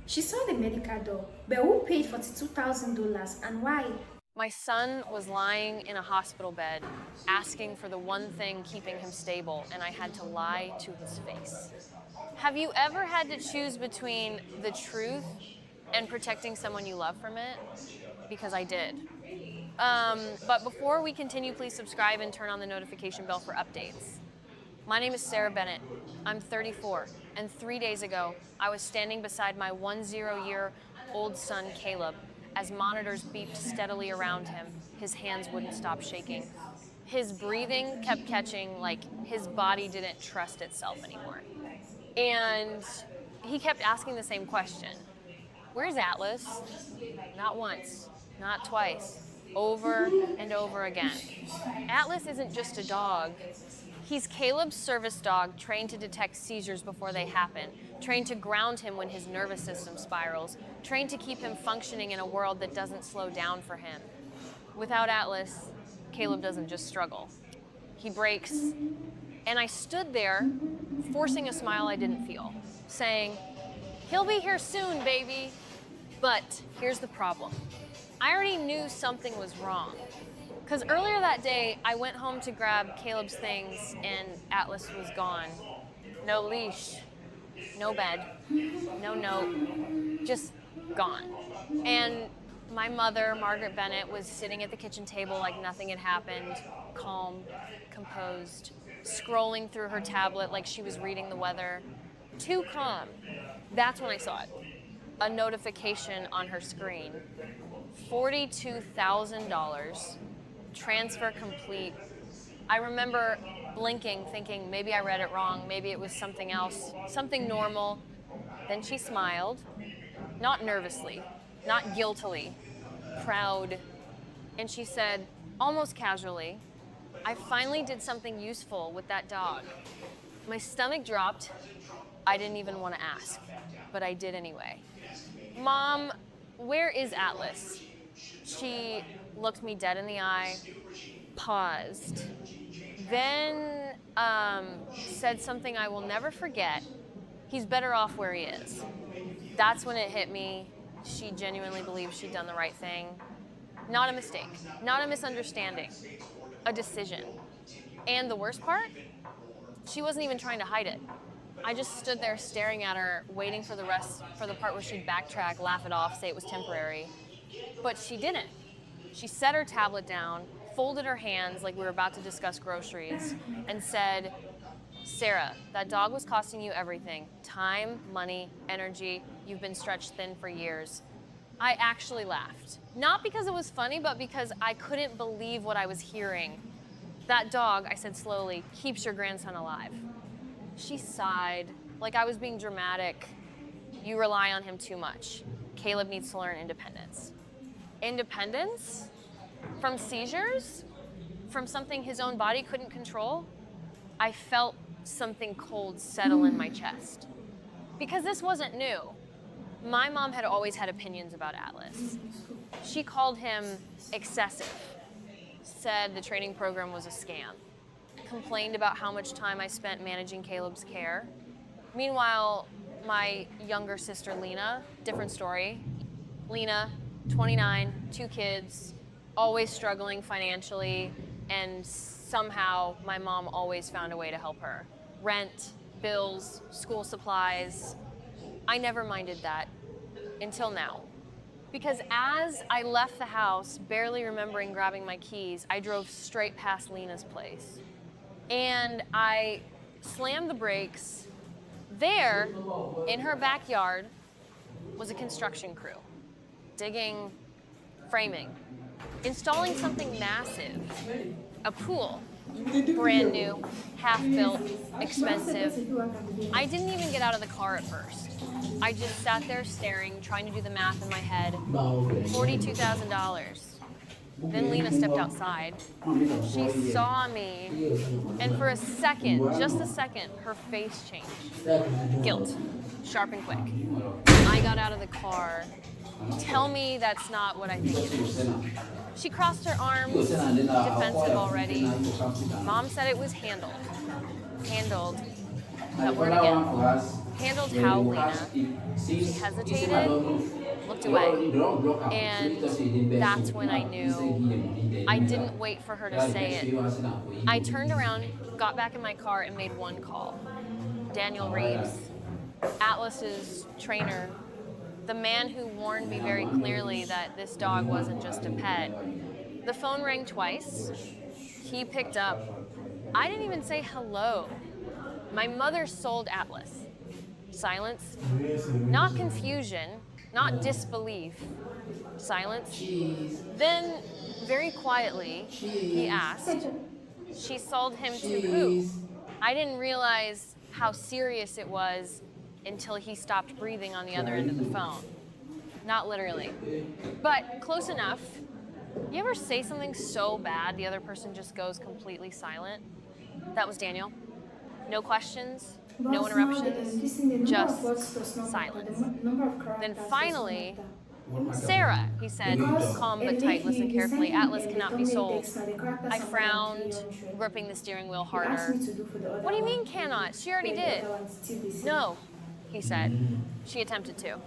She saw the medical bill, but who paid $42,000 and why? My son was lying in a hospital bed, asking for the one thing keeping him stable, and I had to lie to his face. Have you ever had to choose between the truth and protecting someone you love from it? Because I did. But before we continue, please subscribe and turn on the notification bell for updates. My name is Sarah Bennett. I'm 34, and 3 days ago, I was standing beside my 10-year-old son, Caleb, as monitors beeped steadily around him. His hands wouldn't stop shaking. His breathing kept catching, like his body didn't trust itself anymore. And he kept asking the same question. Where's Atlas? Not once, not twice, over and over again. Atlas isn't just a dog. He's Caleb's service dog, trained to detect seizures before they happen, trained to ground him when his nervous system spirals, trained to keep him functioning in a world that doesn't slow down for him. Without Atlas, Caleb doesn't just struggle. He breaks. And I stood there, forcing a smile I didn't feel, saying, "He'll be here soon, baby." But here's the problem. I already knew something was wrong. Because earlier that day, I went home to grab Caleb's things and Atlas was gone. No leash, no bed, no note, just gone. And my mother, Margaret Bennett, was sitting at the kitchen table like nothing had happened, calm, composed, scrolling through her tablet like she was reading the weather. Too calm. That's when I saw it. A notification on her screen. $42,000. Transfer complete. I remember blinking, thinking maybe I read it wrong, maybe it was something else, something normal. Then she smiled, not nervously, not guiltily, proud. And she said, almost casually, "I finally did something useful with that dog." My stomach dropped. I didn't even want to ask, but I did anyway. "Mom, where is Atlas?" She looked me dead in the eye, paused, then said something I will never forget. "He's better off where he is." That's when it hit me. She genuinely believed she'd done the right thing. Not a mistake, not a misunderstanding, a decision. And the worst part, she wasn't even trying to hide it. I just stood there staring at her, waiting for the part where she'd backtrack, laugh it off, say it was temporary. But she didn't. She set her tablet down, folded her hands like we were about to discuss groceries, and said, "Sarah, that dog was costing you everything. Time, money, energy. You've been stretched thin for years." I actually laughed. Not because it was funny, but because I couldn't believe what I was hearing. "That dog," I said slowly, "keeps your grandson alive." She sighed, like I was being dramatic. "You rely on him too much. Caleb needs to learn independence." Independence? From seizures? From something his own body couldn't control? I felt something cold settle in my chest. Because this wasn't new. My mom had always had opinions about Atlas. She called him excessive, said the training program was a scam, complained about how much time I spent managing Caleb's care. Meanwhile, my younger sister, Lena, different story. Lena, 29, 2 kids, always struggling financially, and somehow my mom always found a way to help her. Rent, bills, school supplies. I never minded that until now. Because as I left the house, barely remembering grabbing my keys, I drove straight past Lena's place. And I slammed the brakes. There, in her backyard, was a construction crew. Digging, framing, installing something massive, a pool, brand new, half-built, expensive. I didn't even get out of the car at first. I just sat there staring, trying to do the math in my head. $42,000. Then Lena stepped outside. She saw me, and for a second, just a second, her face changed. Guilt, sharp and quick. I got out of the car. Tell me that's not what I think it is. She crossed her arms, defensive already. Mom said it was handled. Handled. That word again. handled When how you have, Lena, if she since this thing I hesitated, don't know, looked you away. already don't block am. So And later say the best so that's when I now instead knew give them money then I you didn't wait for her to that say next it. day you say now for I you turned around, got back in my car, and made one call. Daniel why Reeves, Atlas's trainer, the man who warned me and I'm very one clearly that this dog wasn't just a pet. The phone rang twice. He picked up. I didn't even say hello. My mother sold Atlas. Silence. Not confusion, not disbelief. Silence. cheese, Then, very quietly, he cheese, asked, "She sold him to who?" cheese. I didn't realize how serious it was until he stopped breathing on the other end of the Charito. phone. Not literally, Eh, but close enough. You ever say something so bad the other person just goes completely silent? That was Daniel. No questions, no But now interruptions, this thing, the number of just words does not matter. The silence. number of Then characters does not finally, matter. what matter for "Sarah," you? he The said, way you Because talk. calm but tight, like listen you send carefully. him "Atlas the cannot be thumbnail sold." text now, the characters I are more than frowned, 300. gripping the steering wheel You asked me harder. to do for the "What do other you one. mean cannot? She already Let the did." other one still be same. "No," he said. She attempted to.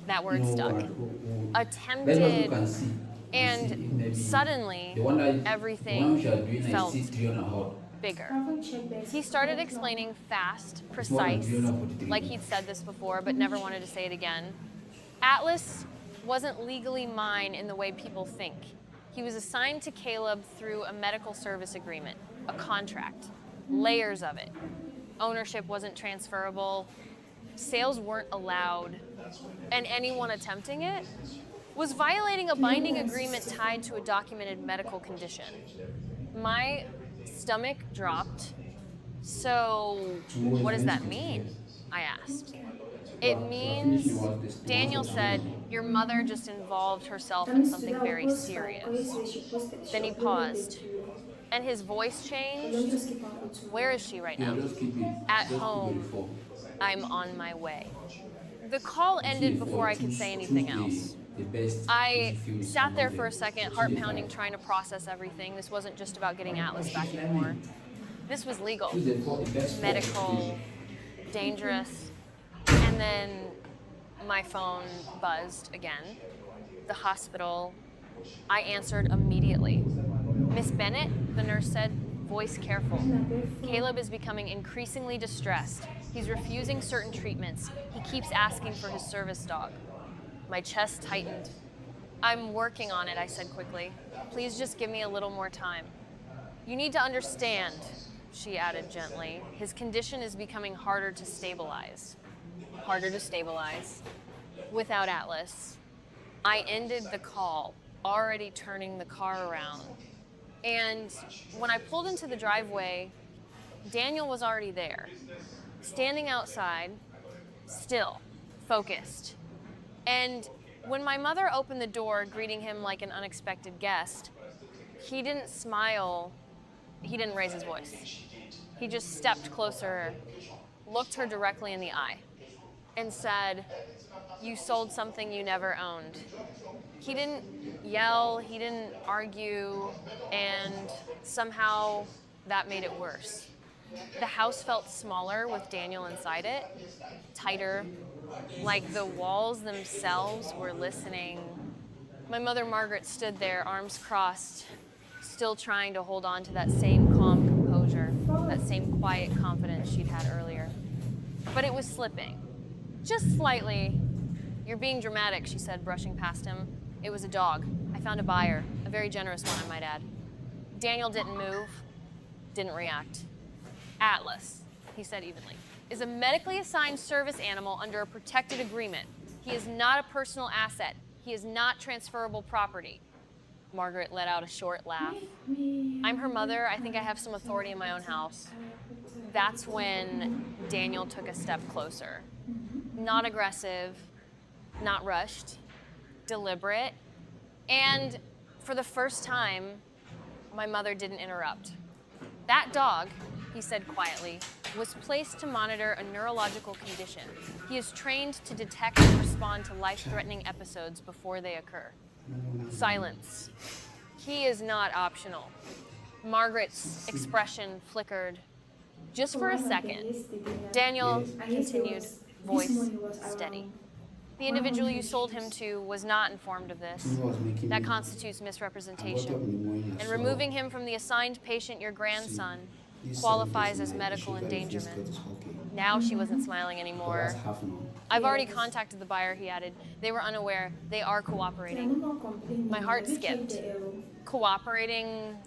That You word know stuck. what? Let's just look Attempted, and see. And see and if maybe suddenly the one which you are everything doing now is felt 300 hot. I bigger. haven't checked that. He started explaining fast, It's more than precise, 343 like though. he'd said this before but never wanted to say it again. Atlas wasn't legally mine in the way people think. He was assigned to Caleb through a medical service agreement, a contract, layers of it. Ownership wasn't transferable, sales weren't allowed, and anyone attempting it was violating a Do you know binding that agreement tied to a documented medical condition. My stomach dropped. "So, Tomorrow is what does going to that be mean?" different. I asked. "It You are finishing means," the ones Daniel for today said, now. "your mother just involved that herself in means today something I will very post 5 because serious." yesterday she Then he uploaded the paused, 2. and his voice But let me changed. just keep on for "Where tomorrow. is she right Yeah, now?" just keep it. "At Just keep it home. before. I'm on my way." The call Until ended before before you I could say choose anything else. the best which I you feel is sat there among for them. a second, Until heart the pounding, five. trying to process everything. This wasn't just about getting But Atlas back she's anymore. learning. This was legal, Choose the best four today. medical, dangerous. And then my phone buzzed again. The hospital. I answered immediately. "Miss Bennett," the nurse said, voice careful. Imagine I paid for "Caleb is becoming increasingly distressed. He's refusing certain treatments. He keeps asking for his service dog." My chest tightened. "I'm working on it," I said quickly. "Please just give me a little more time." "You need to understand," she added gently. "His condition is becoming harder to stabilize." Harder to stabilize. Without Atlas. I ended the call, already turning the car around. And when I pulled into the driveway, Daniel was already there, standing outside, still, focused. And when my mother opened the door, greeting him like an unexpected guest, he didn't smile, he didn't raise his voice. He just stepped closer, looked her directly in the eye, and said, "You sold something you never owned." He didn't yell, he didn't argue, and somehow that made it worse. The house felt smaller with Daniel inside it, tighter, like the walls themselves were listening. My mother Margaret stood there, arms crossed, still trying to hold on to that same calm composure, that same quiet confidence she'd had earlier. But it was slipping, just slightly. "You're being dramatic," she said, brushing past him. "It was a dog. I found a buyer, a very generous one, I might add." Daniel didn't move, didn't react. "Atlas," he said evenly, "is a medically assigned service animal under a protected agreement. He is not a personal asset. He is not transferable property." Margaret let out a short laugh. "I'm her mother. I think I have some authority in my own house." That's when Daniel took a step closer. Not aggressive, not rushed, deliberate. And for the first time, my mother didn't interrupt. "That dog," he said quietly, "was placed to monitor a neurological condition. He is trained to detect and respond to life-threatening episodes before they occur." Silence. "He is not optional." Margaret's expression flickered. Just for a What happened second, yesterday night? Daniel Yes. I guess it continued, was this voice morning was steady. around The individual you 100 sold him shoes. to was not informed of this. Tina was making That me. constitutes I got up misrepresentation. in the morning. I And saw. removing him from the assigned patient, your See, grandson, this qualifies 7:30 as night, medical it shows that your face endangerment. cut is okay. Now she wasn't smiling But anymore. that's half an hour. I've already Yes. contacted the buyer, he added. They were unaware. They are They are no cooperating. more complaining. My heart Have you checked skipped. the L? Cooperating?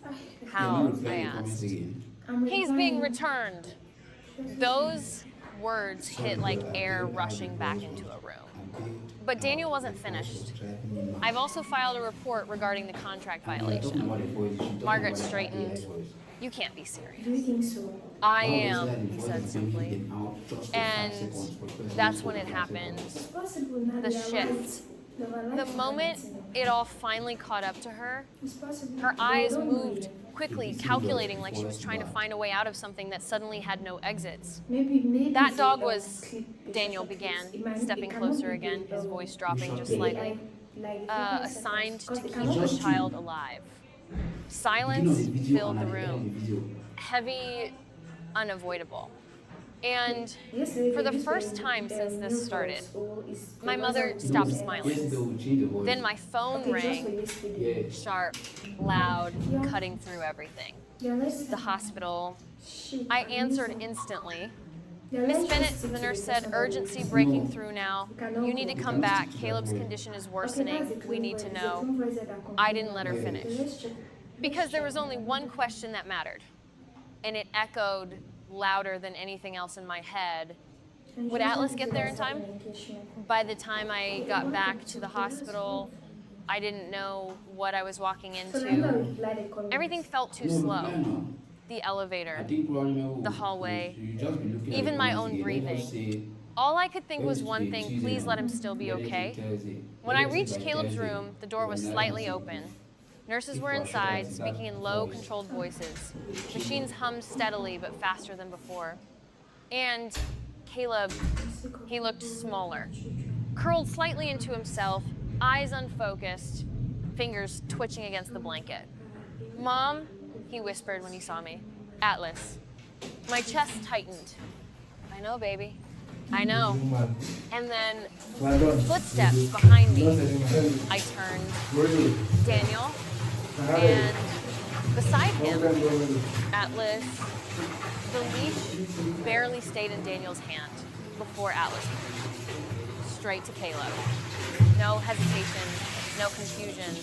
You're How? not I replying the comments asked. again. I'm He's being replying. returned. Those words hit like air rushing back into a room. But Daniel wasn't finished. I've also filed a report regarding the contract violation. Margaret straightened. You can't be serious. Do you think so? I am, he said simply. And that's when it happened. It's possible now The they are shift. right. They were right The to moment Valentino. it all finally caught up to her, It's possible. her They eyes don't know moved yet. quickly, calculating like she was trying to find a way out of something that suddenly had no exits. Maybe That it's dog a, was, sleep Daniel disorder began, case. It might- stepping it cannot closer be again, the, his voice dropping just the slightly. like the frequency Assigned because to it keep cannot the Just child you. alive. You know Silence the video filled the and I edit the room, video. heavy, unavoidable. And Yesterday for they the used first the, time since this new started, voice, or is- my it mother wasn't stopped used smiling. ever Yesterday since. we changed the voice. Then my phone Okay, just for rang, yesterday. Yeah. sharp, loud, cutting through everything. Yeah, let's The hospital. Shit, I I'm answered losing. instantly. Yeah, Miss let's Bennett, just stick the to nurse the said, person that urgency is- breaking No. through now. You cannot You need go. to come You cannot back. stick to that Caleb's way. condition is Okay, worsening. that's the We clean need to voice. The know. clean voice that I'm I didn't let her Yeah. finish. Okay, let's check. Because there was only one question that mattered, and it echoed louder than anything else in my head. Would Atlas get there in time? By the time I got back to the hospital, I didn't know what I was walking into. Everything felt too No, slow. reply now. The I elevator, think probably the hallway, you just be looking at even the my comments own again. Let us breathing. say, all I could think when was is one today? thing, Tuesday please now. let him still be Wednesday, okay. Thursday. When I Wednesday reached by Caleb's Thursday, room, the door was we're not slightly gonna open. see. Nurses If were we're inside, sure speaking in that low, voice. controlled voices. Machines hummed steadily but faster than before. And Caleb, he looked smaller, curled slightly into himself, eyes unfocused, fingers twitching against the blanket. Mom, he whispered when he saw me. Atlas. My chest tightened. I know, baby. I know. And then footsteps behind me. I turned. Daniel. And beside him, Atlas. The leash barely stayed in Daniel's hand before Atlas moved. Straight to Caleb. No hesitation, no confusion.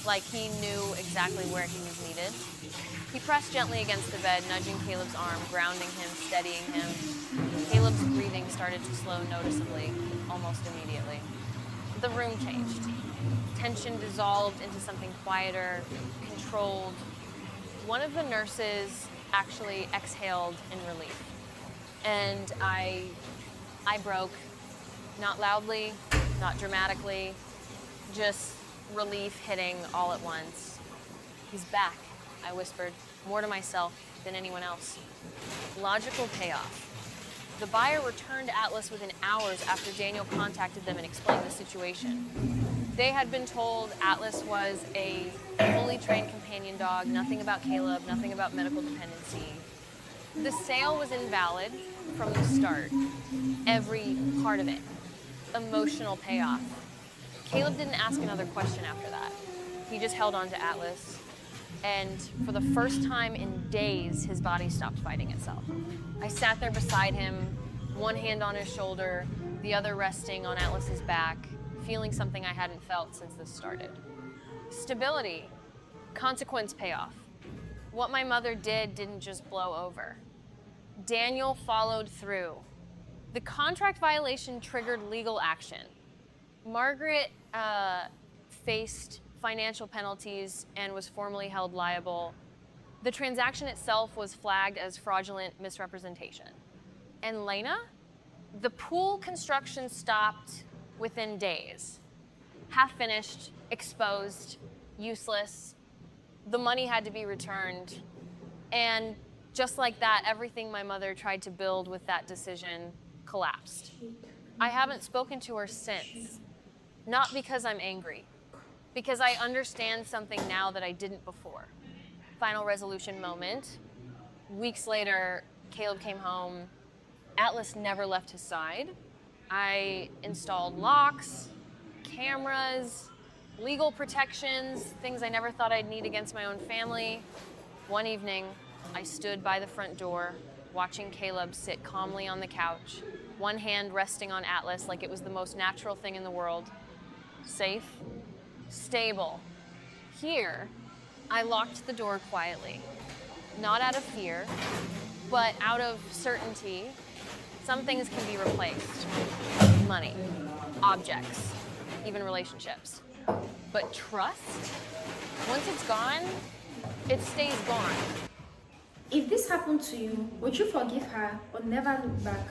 Like he knew exactly where he was needed. He pressed gently against the bed, nudging Caleb's arm, grounding him, steadying him. Caleb's breathing started to slow noticeably, almost immediately. The room changed. Tension dissolved into something quieter, controlled. One of the nurses actually exhaled in relief. And I broke, not loudly, not dramatically, just relief hitting all at once. He's back, I whispered, more to myself than anyone else. Logical payoff. The buyer returned Atlas within hours after Daniel contacted them and explained the situation. They had been told Atlas was a fully trained companion dog, nothing about Caleb, nothing about medical dependency. The sale was invalid from the start, every part of it. Emotional payoff. Caleb didn't ask another question after that. He just held on to Atlas, and for the first time in days, his body stopped fighting itself. I sat there beside him, one hand on his shoulder, the other resting on Atlas's back, feeling something I hadn't felt since this started. Stability, consequence payoff. What my mother did didn't just blow over. Daniel followed through. The contract violation triggered legal action. Margaret faced financial penalties and was formally held liable. The transaction itself was flagged as fraudulent misrepresentation. And Lena? The pool construction stopped within days. Half finished, exposed, useless. The money had to be returned. And just like that, everything my mother tried to build with that decision collapsed. I haven't spoken to her since. Not because I'm angry, because I understand something now that I didn't before. Final resolution moment. Weeks later, Caleb came home. Atlas never left his side. I installed locks, cameras, legal protections, things I never thought I'd need against my own family. One evening, I stood by the front door, watching Caleb sit calmly on the couch, one hand resting on Atlas like it was the most natural thing in the world. Safe, stable. Here, I locked the door quietly, not out of fear, but out of certainty. Some things can be replaced. Money, objects, even relationships. But trust, once it's gone, it stays gone. If this happened to you, would you forgive her or never look back?